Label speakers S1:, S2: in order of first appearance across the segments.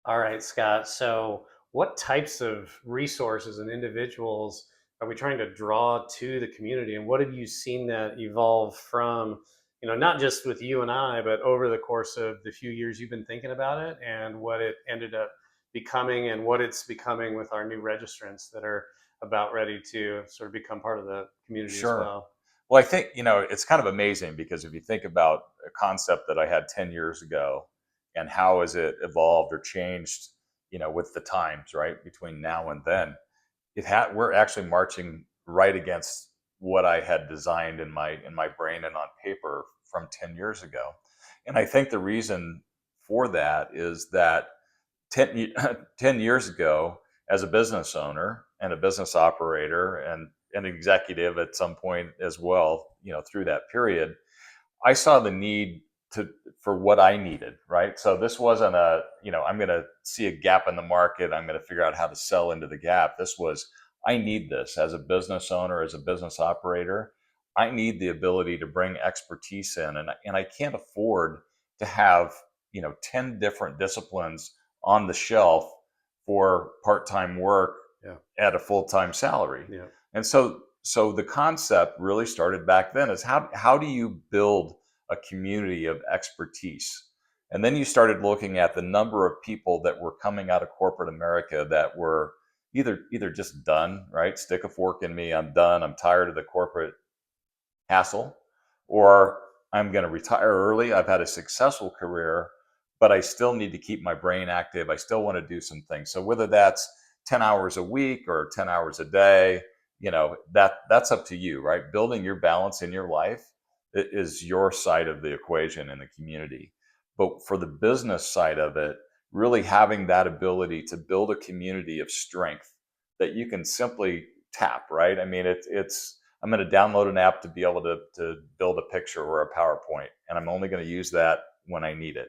S1: All right, Scott. So, what types of resources and individuals are we trying to draw to the community, and what have you seen that evolve from, not just with you and I, but over the course of the few years you've been thinking about it, and what it ended up becoming, and what it's becoming with our new registrants that are about ready to sort of become part of the community as
S2: Sure.
S1: well.
S2: Well, I think, it's kind of amazing because if you think about a concept that I had 10 years ago and how has it evolved or changed, with the times, right, between now and then, we're actually marching right against what I had designed in my brain and on paper from 10 years ago. And I think the reason for that is that 10 years ago, as a business owner and a business operator and an executive at some point as well, through that period, I saw the need to for what I needed, right? So this wasn't I'm going to see a gap in the market, I'm going to figure out how to sell into the gap. This was, I need this as a business owner, as a business operator. I need the ability to bring expertise in, and I can't afford to have, 10 different disciplines on the shelf for part-time work
S1: Yeah,
S2: at a full-time salary.
S1: yeah,
S2: And so the concept really started back then is how do you build a community of expertise? And then you started looking at the number of people that were coming out of corporate America that were either just done, right? Stick a fork in me, I'm done, I'm tired of the corporate hassle, or I'm going to retire early. I've had a successful career, but I still need to keep my brain active. I still want to do some things. So whether that's 10 hours a week or 10 hours a day, that's up to you, right? Building your balance in your life is your side of the equation in the community. But for the business side of it, really having that ability to build a community of strength that you can simply tap, right? I mean, it's I'm going to download an app to be able to build a picture or a PowerPoint, and I'm only going to use that when I need it.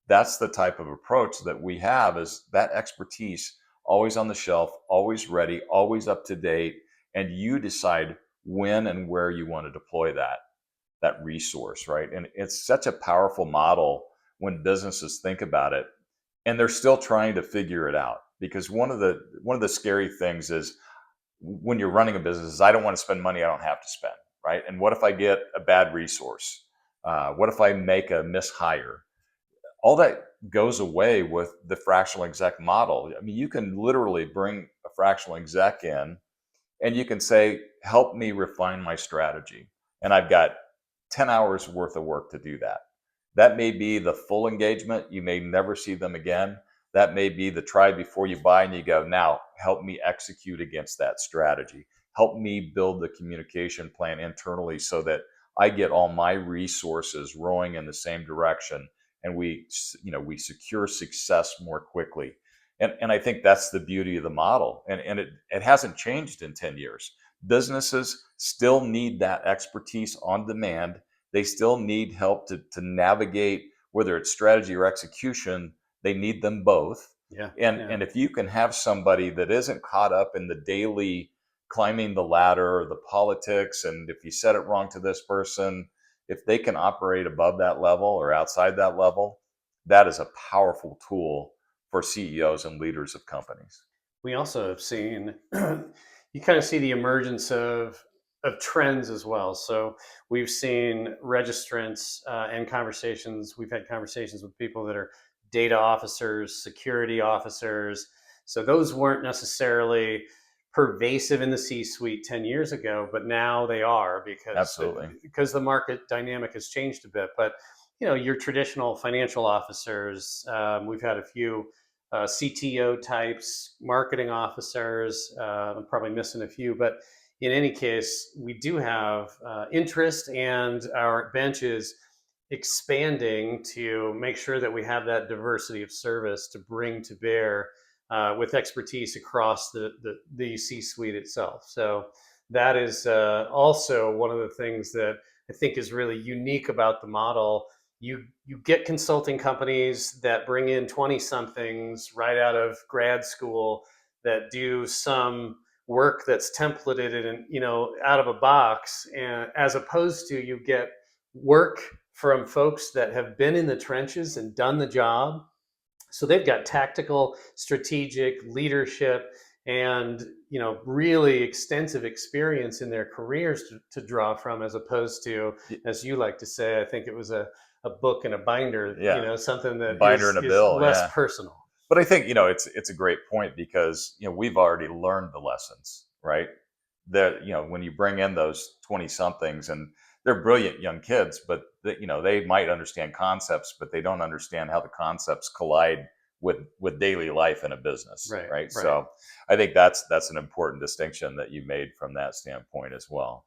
S2: That's the type of approach that we have, is that expertise always on the shelf, always ready, always up to date, and you decide when and where you want to deploy that resource, right? And it's such a powerful model when businesses think about it, and they're still trying to figure it out, because one of the scary things is when you're running a business is, I don't want to spend money I don't have to spend, right? And what if I get a bad resource? What if I make a mishire? All that goes away with the fractional exec model. I mean, you can literally bring a fractional exec in and you can say, help me refine my strategy. And I've got 10 hours worth of work to do that. That may be the full engagement. You may never see them again. That may be the try before you buy, and you go, now help me execute against that strategy. Help me build the communication plan internally so that I get all my resources rowing in the same direction, and we secure success more quickly. And I think that's the beauty of the model. And it hasn't changed in 10 years. Businesses still need that expertise on demand. They still need help to navigate, whether it's strategy or execution. They need them both.
S1: yeah, yeah.
S2: And if you can have somebody that isn't caught up in the daily climbing the ladder or the politics, and if you said it wrong to this person, if they can operate above that level or outside that level, that is a powerful tool for CEOs and leaders of companies.
S1: We also have seen you kind of see the emergence of trends as well. So we've seen registrants and conversations. We've had conversations with people that are data officers, security officers. So those weren't necessarily pervasive in the C-suite 10 years ago, but now they are
S2: Absolutely.
S1: because the market dynamic has changed a bit. But your traditional financial officers, we've had a few CTO types, marketing officers. I'm probably missing a few, but in any case, we do have interest, and our bench is expanding to make sure that we have that diversity of service to bring to bear with expertise across the C-suite itself. So that is also one of the things that I think is really unique about the model. You get consulting companies that bring in 20 somethings right out of grad school that do some work that's templated and out of a box, and as opposed to you get work from folks that have been in the trenches and done the job, So they've got tactical, strategic, leadership, and really extensive experience in their careers to draw from, as opposed to, as you like to say, I think it was a book and a binder,
S2: Yeah,
S1: something that
S2: binder and a
S1: is
S2: bill.
S1: less
S2: Yeah.
S1: personal.
S2: But I think, it's a great point because, we've already learned the lessons, right? That, when you bring in those 20 somethings, and they're brilliant young kids, but they might understand concepts, but they don't understand how the concepts collide with daily life in a business,
S1: Right,
S2: right?
S1: right.
S2: So I think that's an important distinction that you made from that standpoint as well.